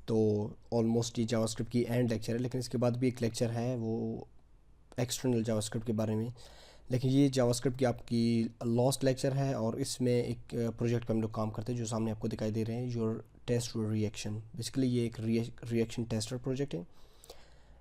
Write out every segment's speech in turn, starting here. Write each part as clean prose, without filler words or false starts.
तो ऑलमोस्ट ये जावास्क्रिप्ट की एंड लेक्चर है, लेकिन इसके बाद भी एक लेक्चर है वो एक्सटर्नल जावास्क्रिप्ट के बारे में। लेकिन ये जावास्क्रिप्ट की आपकी लास्ट लेक्चर है, और इसमें एक प्रोजेक्ट पे हम लोग काम करते हैं जो सामने आपको दिखाई दे रहे हैं, योर टेस्ट रिएक्शन। बेसिकली ये एक रिएक्शन टेस्टर प्रोजेक्ट है,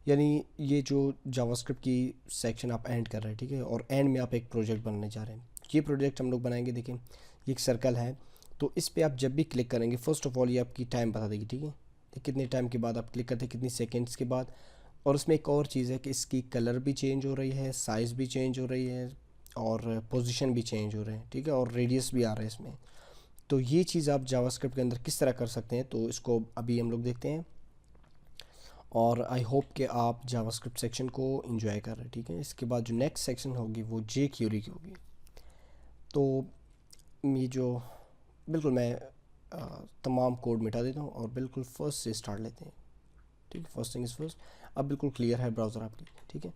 यानी ये जो जावास्क्रिप्ट की सेक्शन आप एंड कर रहे हैं, ठीक है, और एंड में आप एक प्रोजेक्ट बनाने जा रहे हैं। ये प्रोजेक्ट हम लोग बनाएंगे, देखिए ये एक सर्कल है, तो इस पर आप जब भी क्लिक करेंगे, फर्स्ट ऑफ ऑल ये आपकी टाइम बता देगी, ठीक है, ये कितने टाइम के बाद आप क्लिक करते हैं, कितनी सेकेंड्स के बाद। और उसमें एक और चीज़ है कि इसकी कलर भी चेंज हो रही है, साइज़ भी चेंज हो रही है, और पोजीशन भी चेंज हो रहे हैं, ठीक है, और रेडियस भी आ रहा है इसमें। तो ये चीज़ आप जावास्क्रिप्ट के अंदर किस तरह कर सकते हैं, तो इसको अभी हम लोग देखते हैं। और आई होप कि आप जावास्क्रिप्ट सेक्शन को एंजॉय कर रहे हैं, ठीक है। इसके बाद जो नेक्स्ट सेक्शन होगी वो जे क्यूरी की होगी। तो ये जो बिल्कुल मैं तमाम कोड मिटा देता हूँ और बिल्कुल फर्स्ट से स्टार्ट लेते हैं, ठीक है। फर्स्ट थिंग इज़ फर्स्ट, अब बिल्कुल क्लियर है ब्राउज़र आपकी, ठीक है।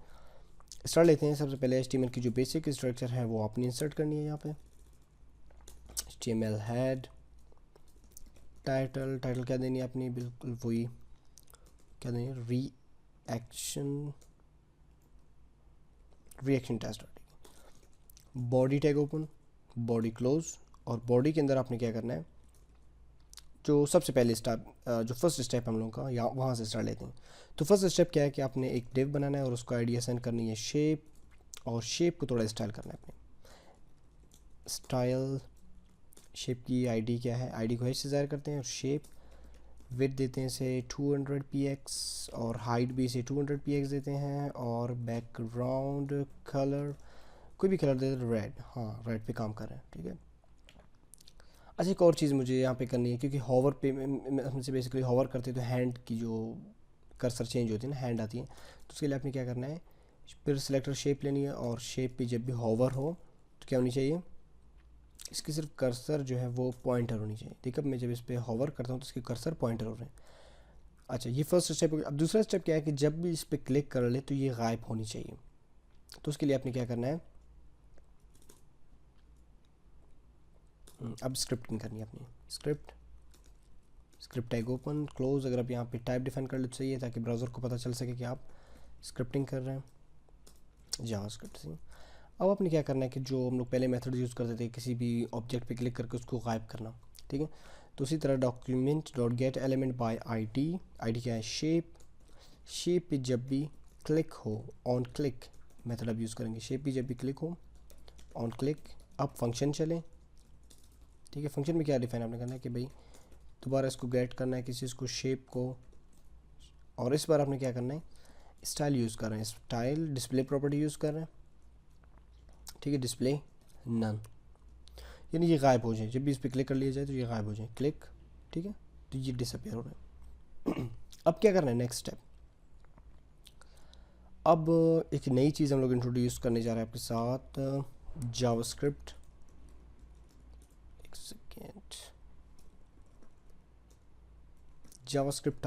स्टार्ट लेते हैं। सबसे पहले HTML की जो बेसिक स्ट्रक्चर है वो आपने इंसर्ट करनी है यहाँ पे। HTML हेड, टाइटल क्या देनी है अपनी, बिल्कुल वही क्या देनी है, reaction tester. Body tag open, body close, और बॉडी के अंदर आपने क्या करना है, जो सबसे पहले जो फर्स्ट स्टेप हम लोगों का यहाँ वहाँ से स्टार्ट लेते हैं। तो फर्स्ट स्टेप क्या है कि आपने एक डिव बनाना है और उसको आईडी असाइन करनी है शेप, और शेप को थोड़ा स्टाइल करना है अपने। स्टाइल शेप की आईडी क्या है, आईडी को एच से ज़ाहिर करते हैं, और शेप विड्थ देते हैं इसे 200 px, और हाइट भी इसे 200 px देते हैं, और बैकग्राउंड कलर कोई भी कलर दे दो, रेड, हाँ रेड पे काम कर रहे हैं, ठीक है। अच्छा, एक और चीज़ मुझे यहाँ पे करनी है, क्योंकि हॉवर पे हमसे बेसिकली हॉवर करते हैं तो हैंड की जो कर्सर चेंज होती है ना, हैंड आती है, तो उसके लिए आपने क्या करना है, फिर सिलेक्टर शेप लेनी है, और शेप पे जब भी हॉवर हो तो क्या होनी चाहिए, इसकी सिर्फ कर्सर जो है वो पॉइंटर होनी चाहिए। ठीक है, मैं जब इस पर हॉवर करता हूँ तो इसके कर्सर पॉइंटर हो रहे हैं। अच्छा, ये फर्स्ट स्टेप। अब दूसरा स्टेप क्या है कि जब भी इस पर क्लिक कर ले तो ये गायब होनी चाहिए। तो उसके लिए आपने क्या करना है, अब स्क्रिप्टिंग करनी है अपनी। Script tag open close. अगर आप यहाँ पे टाइप डिफाइन कर ले तो सही है, ताकि ब्राउज़र को पता चल सके कि आप स्क्रिप्टिंग कर रहे हैं जावास्क्रिप्ट से। अब आपने क्या करना है कि जो हम लोग पहले मेथड यूज़ करते थे, किसी भी ऑब्जेक्ट पे क्लिक करके उसको गायब करना, ठीक है। तो उसी तरह document dot gate element by ID क्या है, शेप पे जब भी क्लिक हो, ऑन क्लिक मेथड अब यूज़ करेंगे। शेप पे जब भी क्लिक हो, ऑन क्लिक, अब फंक्शन चले, ठीक है। फंक्शन में क्या डिफाइन आपने करना है कि भाई दोबारा इसको गेट करना है किसी चीज़ को, शेप को, और इस बार आपने क्या करना है, स्टाइल यूज़ कर रहे हैं, स्टाइल डिस्प्ले प्रॉपर्टी यूज़ कर रहे हैं, ठीक है। डिस्प्ले नन, यानी ये गायब हो जाए, जब भी इस पर क्लिक कर लिया जाए तो ये गायब हो जाए, क्लिक, ठीक है, तो ये डिसअपियर हो रहा है। अब क्या करना है, नेक्स्ट स्टेप। अब एक नई चीज़ हम लोग इंट्रोड्यूस करने जा रहे हैं आपके साथ, जावास्क्रिप्ट, एक सेकेंड, जावास्क्रिप्ट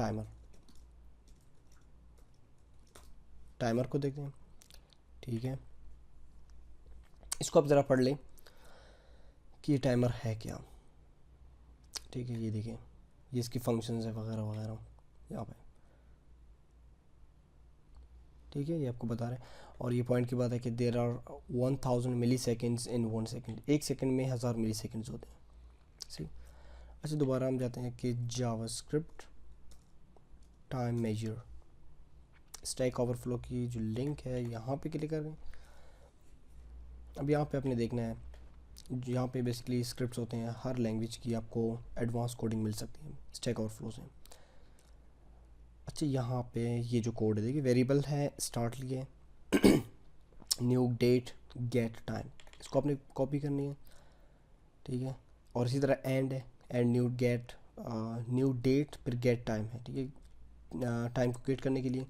टाइमर को देखते हैं, ठीक है। इसको आप ज़रा पढ़ लें कि ये टाइमर है क्या, ठीक है। ये देखिए, ये इसकी फंक्शंस है वगैरह वगैरह यहाँ पे, ठीक है, ये आपको बता रहे हैं। और ये पॉइंट की बात है कि there are 1000 milliseconds in 1 second, एक सेकेंड में 1000 मिली सेकेंड्स होते हैं, सही। अच्छा, दोबारा हम जाते हैं कि JavaScript time measure, Stack Overflow की जो लिंक है यहाँ पे क्लिक करें। अब यहाँ पे आपने देखना है, यहाँ पे बेसिकली स्क्रिप्ट्स होते हैं, हर लैंग्वेज की आपको एडवांस कोडिंग मिल सकती है स्टैक ओवरफ्लो से। अच्छा, यहाँ पे ये जो कोड है देखिए, वेरिएबल है स्टार्ट लिए, न्यू डेट गेट टाइम, इसको आपने कॉपी करनी है, ठीक है। और इसी तरह एंड है, एंड न्यू डेट फिर गेट टाइम है, ठीक है। टाइम को गेट करने के लिए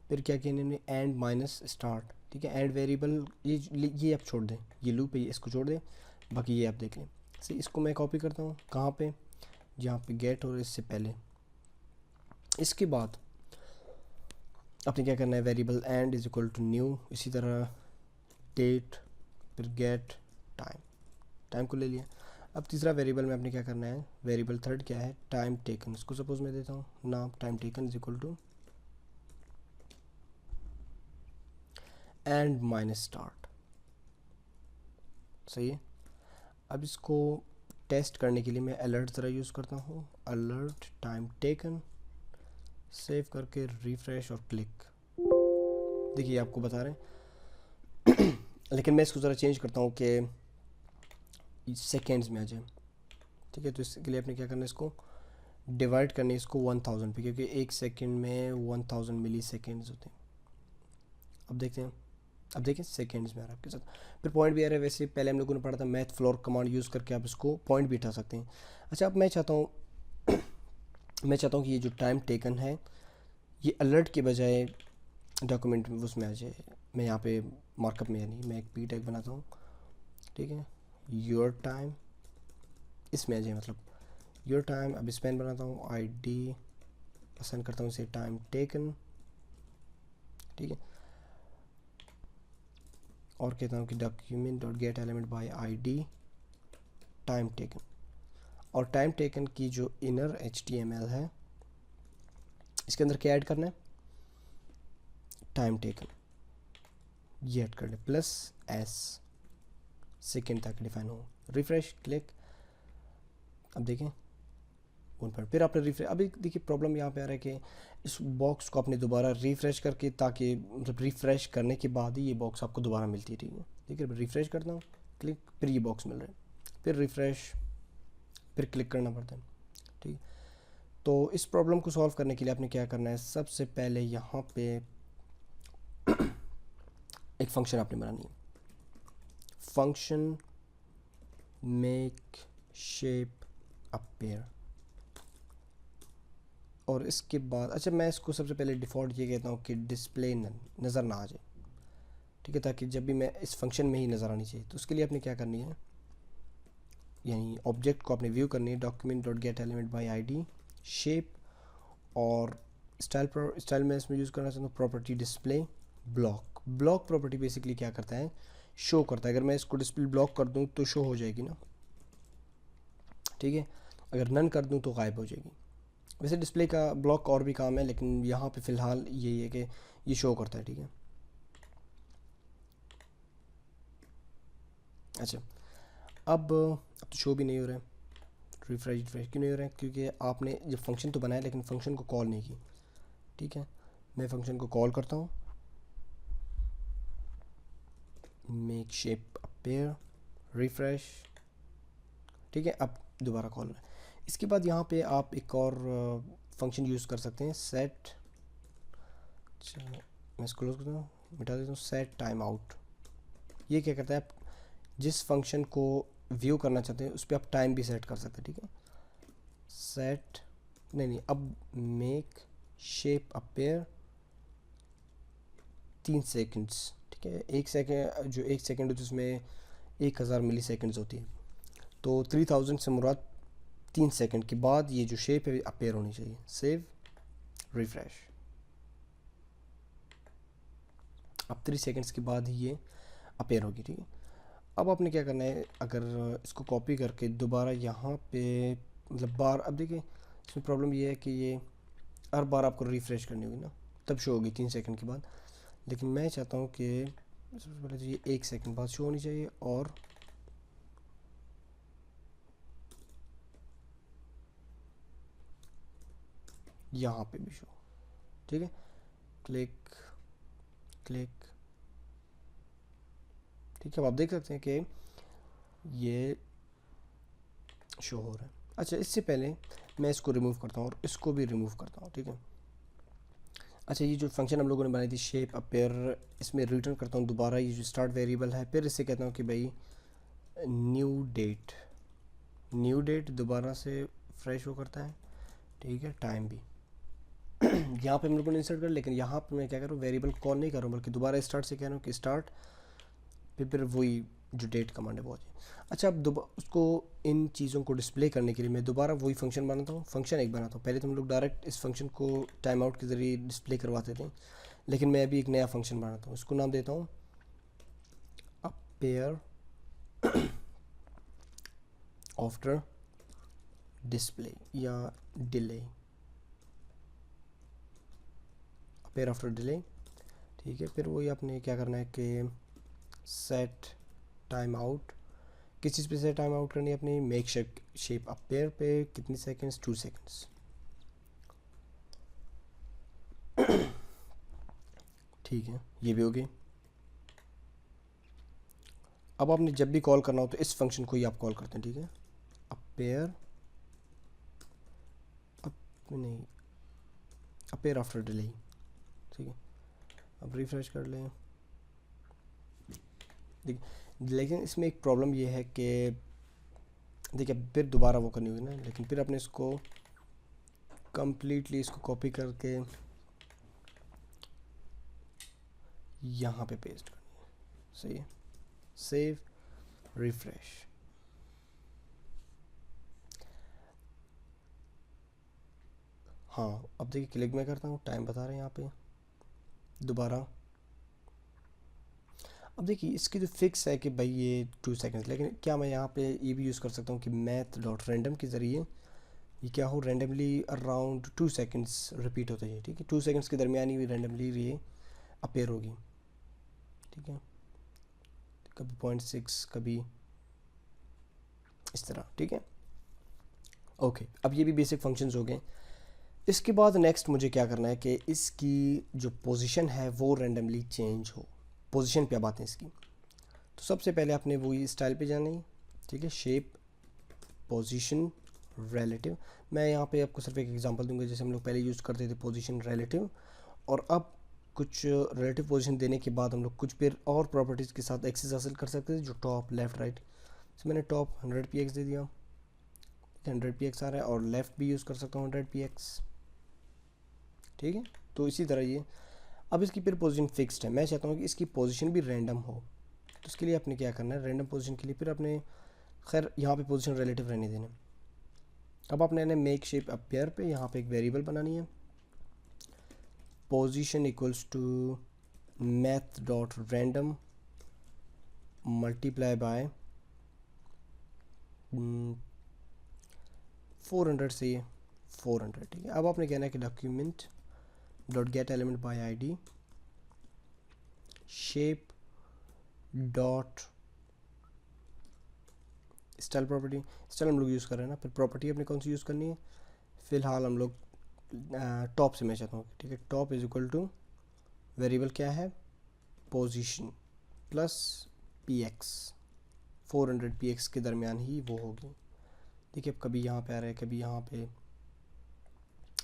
फिर क्या किया इन्होंने, एंड माइनस स्टार्ट, ठीक है। एंड वेरिएबल ये आप छोड़ दें, ये लूप है इसको छोड़ दें, बाकी ये आप देख लें। सही, इसको मैं कॉपी करता हूँ कहाँ पे, जहाँ पे गेट और इससे पहले। इसके बाद आपने क्या करना है, variable end is equal to new, इसी तरह डेट फिर गेट टाइम को ले लिया। अब तीसरा वेरिएबल में आपने क्या करना है, वेरिएबल थर्ड क्या है, टाइम टेकन। इसको सपोज मैं देता हूँ नाम time taken is equal to end minus start. सही है। अब इसको टेस्ट करने के लिए मैं अलर्ट ज़रा यूज़ करता हूँ, अलर्ट टाइम टेकन, सेव करके रिफ्रेश और क्लिक। देखिए आपको बता रहे हैं लेकिन मैं इसको ज़रा चेंज करता हूँ कि सेकेंड्स में आ जाए। ठीक है, तो इसके लिए आपने क्या करना है, इसको डिवाइड करने इसको 1000 पे, क्योंकि एक सेकंड में 1000 मिली सेकेंड्स होते हैं। अब देखते हैं, अब देखें सेकेंड्स में आ रहा है आपके साथ, फिर पॉइंट भी आ रहा है। वैसे पहले हम लोगों ने पढ़ा था मैथ फ्लोर कमांड यूज़ करके आप इसको पॉइंट भी उठा सकते हैं। अच्छा, अब मैं चाहता हूँ कि ये जो टाइम टेकन है ये अलर्ट के बजाय डॉक्यूमेंट में उसमें आ जाए। मैं यहाँ पे मार्कअप में, यानी मैं एक पी टैग बनाता हूँ, ठीक है, योर टाइम इसमें आ जाए, मतलब योर टाइम। अब स्पेन बनाता हूँ, ID असाइन करता हूँ इसे टाइम टेकन, ठीक है, और कहता हूँ कि document dot gate element by ID time taken. और टाइम टेकन की जो इनर HTML है इसके अंदर क्या ऐड करना है, टाइम टेकन ये ऐड कर ले प्लस S सेकेंड तक डिफाइन हो। रिफ्रेश क्लिक, अब देखें 1 फिर आपने रिफ्रेश। अभी देखिए प्रॉब्लम यहाँ पे आ रहा है कि इस बॉक्स को आपने दोबारा रिफ्रेश करके, ताकि मतलब रिफ्रेश करने के बाद ही ये बॉक्स आपको दोबारा मिलती है। ठीक है, देखिए रिफ्रेश करता हूँ, क्लिक, फिर ये बॉक्स मिल रहा है, फिर रिफ्रेश, फिर क्लिक करना पड़ता है। ठीक है, तो इस प्रॉब्लम को सॉल्व करने के लिए आपने क्या करना है, सबसे पहले यहाँ पे एक फंक्शन आपने बनानी है, फंक्शन मेक शेप अपीयर। और इसके बाद अच्छा मैं इसको सबसे पहले डिफ़ॉल्ट ये कहता हूँ कि डिस्प्ले नज़र ना आ जाए, ठीक है, ताकि जब भी मैं इस फंक्शन में ही नज़र आनी चाहिए। तो उसके लिए आपने क्या करनी है, यानी ऑब्जेक्ट को आपने व्यू करनी है, document dot gate element by ID shape, और स्टाइल में इसमें यूज़ करना चाहता हूँ property display block. Block property basically क्या करता है, शो करता है। अगर मैं इसको डिस्प्ले ब्लॉक कर दूँ तो शो हो जाएगी ना, ठीक है, अगर नन कर दूँ तो गायब हो जाएगी। वैसे डिस्प्ले का ब्लॉक और भी काम है, लेकिन यहाँ पे फ़िलहाल यही है कि ये शो करता है। ठीक है, अच्छा अब तो शो भी नहीं हो रहा है, रिफ्रेश क्यों नहीं हो रहा है, क्योंकि आपने जब फंक्शन तो बनाया लेकिन फंक्शन को कॉल नहीं की। ठीक है, मैं फंक्शन को कॉल करता हूँ, मेक शेप अपीयर, रिफ्रेश, ठीक है, अब दोबारा कॉल है। इसके बाद यहाँ पे आप एक और फंक्शन यूज़ कर सकते हैं, सेट, मैं इसको क्लोज करता हूँ, मिटा देता हूँ, सेट टाइम आउट। ये क्या करता है, आप जिस फंक्शन को व्यू करना चाहते हैं उस पर आप टाइम भी सेट कर सकते हैं। ठीक है, सेट नहीं, अब मेक शेप अपीयर 3 सेकेंड्स। ठीक है, 1 सेकेंड, जो 1 सेकेंड होती है उसमें 1000 मिली सेकेंड्स होती है, तो 3000 से मुराद 3 सेकेंड के बाद ये जो शेप है अपीयर होनी चाहिए। सेव, रिफ्रेश, अब 3 सेकेंड्स के बाद ही ये अपीयर होगी। ठीक है, अब आपने क्या करना है, अगर इसको कॉपी करके दोबारा यहाँ पे मतलब बार, अब देखिए इसमें प्रॉब्लम ये है कि ये हर बार आपको रिफ़्रेश करनी होगी ना, तब शो होगी 3 सेकंड के बाद। लेकिन मैं चाहता हूँ कि सबसे पहले तो ये 1 सेकंड बाद शो होनी चाहिए, और यहाँ पे भी शो। ठीक है, क्लिक क्लिक, ठीक है, अब आप देख सकते हैं कि ये शो हो रहा है। अच्छा, इससे पहले मैं इसको रिमूव करता हूँ और इसको भी रिमूव करता हूँ। ठीक है, अच्छा ये जो फंक्शन हम लोगों ने बनाई थी शेप अपीयर, इसमें रिटर्न करता हूँ दोबारा ये जो स्टार्ट वेरिएबल है, फिर इससे कहता हूँ कि भाई न्यू डेट दोबारा से फ्रेश हो करता है। ठीक है, टाइम भी यहाँ पे हम लोगों ने इंसर्ट कर, लेकिन यहाँ पे मैं क्या करूँ, वेरिएबल कॉल नहीं कर रहा हूँ, बल्कि दोबारा स्टार्ट से कह रहा हूँ कि स्टार्ट, फिर वही जो डेट कमांड है वो आ जाए। अच्छा, अब उसको इन चीज़ों को डिस्प्ले करने के लिए मैं दोबारा वही फंक्शन बनाता हूँ, फंक्शन एक बनाता हूँ। पहले तो हम लोग डायरेक्ट इस फंक्शन को टाइम आउट के ज़रिए डिस्प्ले करवाते थे, लेकिन मैं अभी एक नया फंक्शन बनाता हूँ, इसको नाम देता हूँ अपीयर आफ्टर डिस्प्ले या डिले, अपेयर आफ्टर डिले। ठीक है, फिर वही आपने क्या करना है कि सेट टाइम आउट, किस चीज़ पे सेट टाइम आउट करनी है अपनी, मेक शेप अपेयर पे कितनी सेकंड्स, 2 सेकंड्स। ठीक है, ये भी हो गई। अब आपने जब भी कॉल करना हो तो इस फंक्शन को ही आप कॉल करते हैं। ठीक है, अपेयर नहीं, अपेयर आफ्टर डिले। ठीक है, अब रिफ्रेश कर लें। देखिए, लेकिन इसमें एक प्रॉब्लम ये है कि देखिए फिर दोबारा वो करनी होगी ना, लेकिन फिर अपने इसको कंप्लीटली इसको कॉपी करके यहाँ पे पेस्ट करनी है। सही है, सेव, रिफ्रेश। हाँ, अब देखिए क्लिक मैं करता हूँ, टाइम बता रहे हैं यहाँ पे दोबारा। अब देखिए इसकी जो फिक्स है कि भाई ये 2 सेकंड्स, लेकिन क्या मैं यहाँ पे ये भी यूज़ कर सकता हूँ कि मैथ डॉट रैंडम के ज़रिए ये क्या हो, रैंडमली अराउंड 2 सेकंड्स रिपीट होता है। ठीक है, 2 सेकंड्स के दरमियान ही रैंडमली ये अपेयर होगी। ठीक है, कभी 0.6 कभी इस तरह। ठीक है, ओके, अब ये भी बेसिक फंक्शंस हो गए। इसके बाद नेक्स्ट मुझे क्या करना है कि इसकी जो पोजीशन है वो रैंडमली चेंज हो। पोजीशन पे अब आते हैं इसकी। तो सबसे पहले आपने वही स्टाइल पे जाना है। ठीक है, शेप, पोजीशन, रिलेटिव। मैं यहाँ पे आपको सिर्फ एक एग्जांपल दूंगा, जैसे हम लोग पहले यूज़ करते थे पोजीशन, रिलेटिव, और अब कुछ रिलेटिव पोजीशन देने के बाद हम लोग कुछ फिर और प्रॉपर्टीज़ के साथ एक्सेस हासिल कर सकते थे, जो टॉप, लेफ़्ट, राइट। तो मैंने टॉप 100 px दे दिया, 100 px आ रहा है, और लेफ़्ट भी यूज़ कर सकता हूँ 100 px। ठीक है, तो इसी तरह ये अब इसकी फिर पोजीशन फिक्स्ड है। मैं चाहता हूँ कि इसकी पोजीशन भी रैंडम हो, तो उसके लिए आपने क्या करना है, रैंडम पोजीशन के लिए फिर आपने खैर यहाँ पे पोजीशन रिलेटिव रहने देना। अब आपने मेक शेप अपेयर पे यहाँ पे एक वेरिएबल बनानी है, position equals to math dot random multiply by 400 से 400। ठीक है, अब आपने कहना है कि document dot gate element by ID shape dot style property. Style हम लोग यूज़ कर रहे हैं ना, फिर प्रॉपर्टी अपने कौन सी यूज़ करनी है, फ़िलहाल हम लोग टॉप से मैं चाहता हूँ। ठीक है, top is equal two variable क्या है, पोजीशन प्लस px, 400 px के दरमियान ही वो होगी। देखिए अब कभी यहाँ पे आ रहा है, कभी यहाँ पे,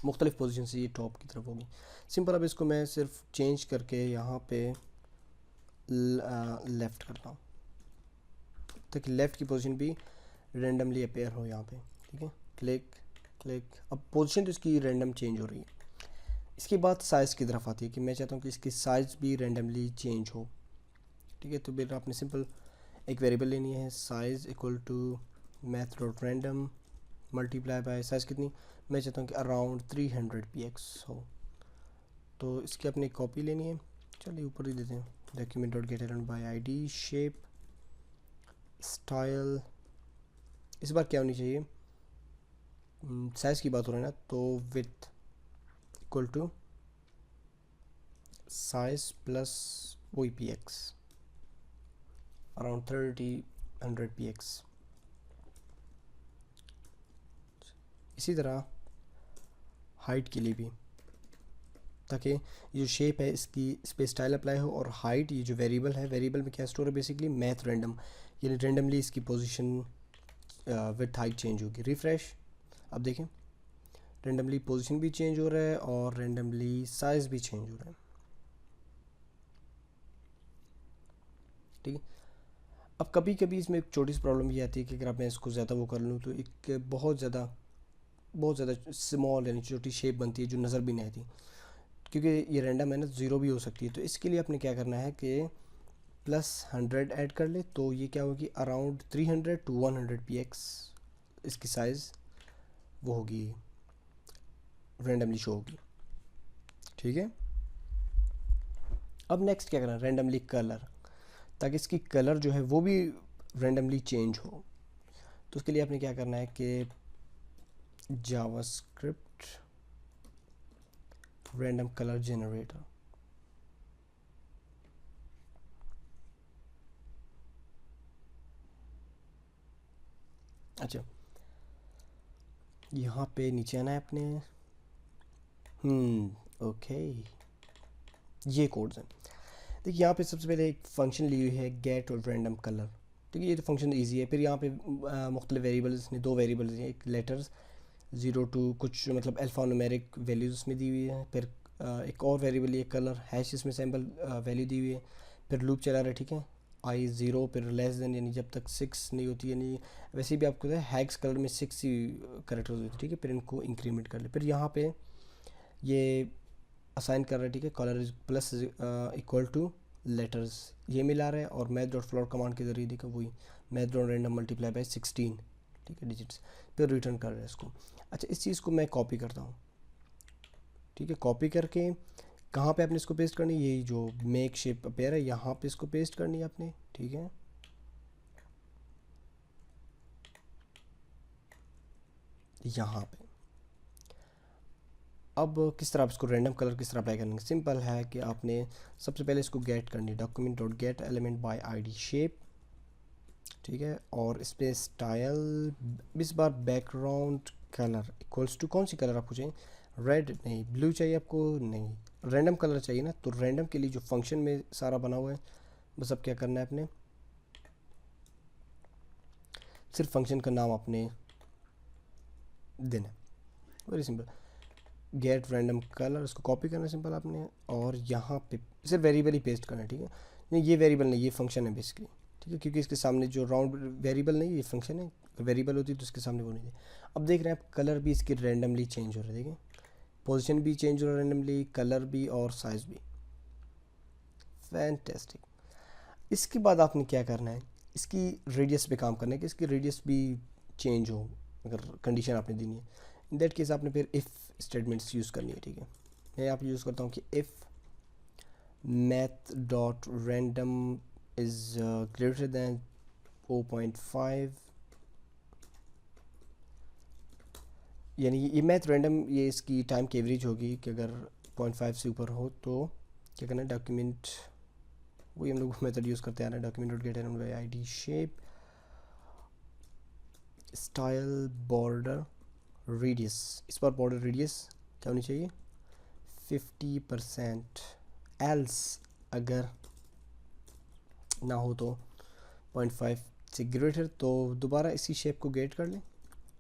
मुख्तलिफ पोजीशन से ये टॉप की तरफ होगी। सिंपल, अब इसको मैं सिर्फ चेंज करके यहाँ पे लेफ़्ट करता हूँ ताकि लेफ़्ट की पोजीशन भी रेंडमली अपेयर हो यहाँ पे। ठीक है, क्लिक क्लिक, अब पोजीशन तो इसकी रैंडम चेंज हो रही है। इसके बाद साइज़ की तरफ आती है कि मैं चाहता हूँ कि इसकी साइज़ भी रैंडमली चेंज हो। ठीक है, तो फिर आपने सिंपल एक वेरिएबल लेनी है, size equal to math dot random multiply by size कितनी, मैं चाहता हूँ कि अराउंड 300 px हो। तो इसकी अपनी कॉपी लेनी है, चलिए ऊपर ही देते हैं, document dot gate element by ID shape style. इस बार क्या होनी चाहिए, साइज़ की बात हो रही है ना, तो width equal to size plus वही px अराउंड 300 px। इसी तरह हाइट के लिए भी, ताकि ये जो शेप है इसकी इस पर स्टाइल अप्लाई हो, और हाइट ये जो वेरिएबल है, वेरिएबल में क्या स्टोर है बेसिकली, मैथ रैंडम, यानी रैंडमली इसकी पोजीशन विथ हाइट चेंज होगी। रिफ्रेश, अब देखें रैंडमली पोजीशन भी चेंज हो रहा है और रैंडमली साइज़ भी चेंज हो रहा है। ठीक है, अब कभी कभी इसमें एक छोटी सी प्रॉब्लम ये आती है कि अगर मैं इसको ज़्यादा वो कर लूँ तो एक बहुत ज़्यादा स्मॉल यानी छोटी शेप बनती है जो नज़र भी नहीं आती, क्योंकि ये रैंडम है ना, ज़ीरो भी हो सकती है। तो इसके लिए आपने क्या करना है कि +100 ऐड कर ले, तो ये क्या होगी, अराउंड 300 to 100 px इसकी साइज़ वो होगी, रैंडमली शो होगी। ठीक है, अब नेक्स्ट क्या करना है, रैंडमली कलर, ताकि इसकी कलर जो है वो भी रैंडमली चेंज हो। तो उसके लिए आपने क्या करना है कि जावास्क्रिप्ट रैंडम कलर जनरेटर, अच्छा यहाँ पे नीचे आना है अपने, ओके ये कोड्स हैं। देखिए यहाँ पे सबसे पहले एक फंक्शन ली हुई है गेट और रैंडम कलर। देखिए ये तो फंक्शन इजी है। फिर यहाँ पे मुख्तलिफ वेरिएबल्स ने, दो वेरिएबल्स हैं, एक लेटर्स 0 to कुछ मतलब अल्फ़ा न्यूमेरिक वैल्यूज़ उसमें दी हुई है। फिर एक और वेरिएबल ये कलर हैश, इसमें सैम्पल वैल्यू दी हुई है। फिर लूप चला रहा है, ठीक है, आई ज़ीरो फिर लेस देन, यानी जब तक 6 नहीं होती, यानी वैसे भी आपको हैक्स कलर में 6 ही करेक्टर्स होती है, ठीक है। फिर इनको इंक्रीमेंट कर ले। फिर यहाँ पे ये असाइन कर रहा है, ठीक है, colour is plus equal two letters, ये मिला रहा है। और मैथ डॉट फ्लोट कमांड के जरिए देखा वही math dot random multiply bye 16, ठीक है, डिजिट्स, फिर रिटर्न कर रहा है इसको। अच्छा इस चीज़ को मैं कॉपी करता हूँ, ठीक है, कॉपी करके कहाँ पे आपने इसको पेस्ट करनी है, यही जो मेक शेप अपेयर है यहाँ पे इसको पेस्ट करनी है आपने, ठीक है। यहाँ पे अब किस तरह आप इसको रैंडम कलर किस तरह अप्लाई करेंगे, सिंपल है कि आपने सबसे पहले इसको गेट करनी है, document dot gate element by ID shape, ठीक है। और इस पर स्टाइल, इस बार बैकग्राउंड कलर इक्वल्स टू कौन सी कलर आपको चाहिए, रेड नहीं, ब्लू चाहिए आपको, नहीं रैंडम कलर चाहिए ना। तो रैंडम के लिए जो फंक्शन में सारा बना हुआ है, बस अब क्या करना है आपने, सिर्फ फंक्शन का नाम आपने देना है, very simple, gate random colour, इसको कॉपी करना है सिंपल आपने, और यहाँ पे सिर्फ वेरिएबल ही पेस्ट करना है, ठीक है। नहीं ये वेरिएबल नहीं, ये फंक्शन है बेसिकली, ठीक है, क्योंकि इसके सामने जो राउंड वेरिएबल नहीं, ये फंक्शन है, वेरिएबल होती तो इसके सामने वो नहीं है। अब देख रहे हैं आप कलर भी इसकी रैंडमली चेंज हो रहा है, देखिए पोजीशन भी चेंज हो रहा है रैंडमली, कलर भी और साइज़ भी, फैंटेस्टिक। इसके बाद आपने क्या करना है, इसकी रेडियस पे काम करना है कि इसकी रेडियस भी चेंज हो, अगर कंडीशन आपने देनी है। इन दैट केस आपने फिर इफ़ स्टेटमेंट्स यूज़ करनी है, ठीक है। मैं यहाँ पे यूज़ करता हूँ कि if math dot random is greater than 0.5, यानी ये मैथ रैंडम, ये इसकी टाइम की एवरेज होगी कि अगर 0.5 से ऊपर हो तो क्या करना है, डॉक्यूमेंट, वही हम लोग मेथड यूज़ करते आ रहे हैं, document dot gate element by ID shape, style border radius, इस बार बॉर्डर रेडियस क्या होनी चाहिए 50%, एल्स अगर ना हो तो 0.5 से ग्रेटर, तो दोबारा इसी शेप को गेट कर लें,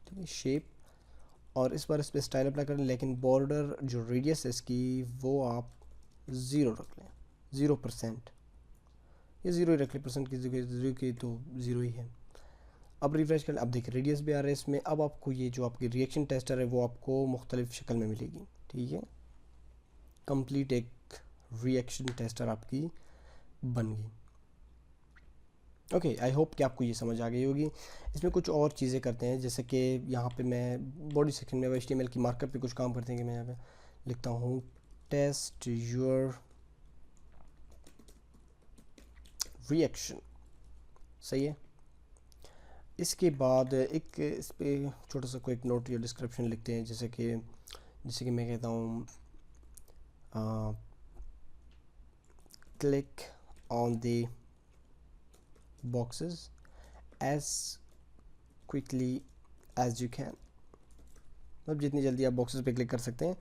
ठीक है, शेप, और इस बार इस पर स्टाइल अप्लाई कर लें, लेकिन बॉर्डर जो रेडियस है इसकी वो आप 0 रख लें, 0%, ये 0 ही रख लें, परसेंट की जगह 0 की तो 0 ही है। अब रिफ्रेश कर, अब देखिए रेडियस भी आ रहा है इसमें। अब आपको ये जो आपकी रिएक्शन टेस्टर है वो आपको मुख्तलिफ शक्ल में मिलेगी, ठीक है, कंप्लीट एक रिएक्शन टेस्टर आपकी बन गई। ओके, आई होप कि आपको ये समझ आ गई होगी। इसमें कुछ और चीज़ें करते हैं, जैसे कि यहाँ पे मैं बॉडी सेक्शन में HTML की मार्कअप पे कुछ काम करते हैं कि मैं यहाँ पे लिखता हूँ टेस्ट योर रिएक्शन, सही है। इसके बाद एक इस पर छोटा सा कोई एक नोट या डिस्क्रिप्शन लिखते हैं, जैसे कि मैं कहता हूँ click on the boxes as quickly as you can, मतलब जितनी जल्दी आप बॉक्सेस पे क्लिक कर सकते हैं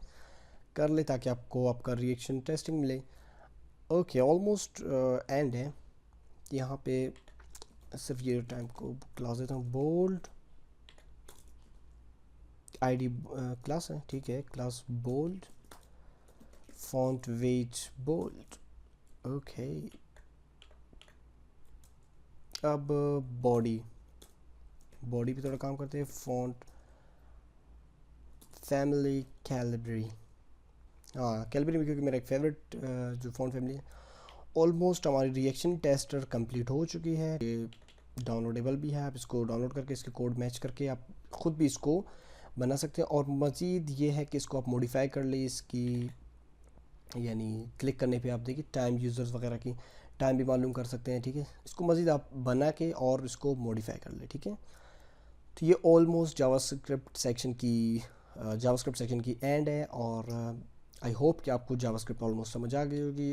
कर ले, ताकि आपको आपका रिएक्शन टेस्टिंग मिले। ओके ऑलमोस्ट एंड है यहाँ पे, सिर्फ ये टाइम को क्लास देता हूँ, बोल्ड आईडी क्लास है, ठीक है, class bold, font weight bold, okay. अब बॉडी पे थोड़ा काम करते हैं, फॉन्ट फैमिली कैलिबरी, हाँ कैलिबरी में, क्योंकि मेरा एक फेवरेट जो फॉन्ट फैमिली है। ऑलमोस्ट हमारी रिएक्शन टेस्टर कंप्लीट हो चुकी है, ये डाउनलोडेबल भी है, आप इसको डाउनलोड करके इसके कोड मैच करके आप ख़ुद भी इसको बना सकते हैं। और मज़ीद ये है कि इसको आप मॉडिफाई कर ले, इसकी यानी क्लिक करने पे आप देखिए टाइम यूज़र्स वगैरह की टाइम भी मालूम कर सकते हैं, ठीक है। इसको मज़ीद आप बना के और इसको मॉडिफाई कर ले, ठीक है। तो ये ऑलमोस्ट जावास्क्रिप्ट सेक्शन की एंड है, और आई होप कि आपको जावास्क्रिप्ट ऑलमोस्ट समझ आ गई होगी।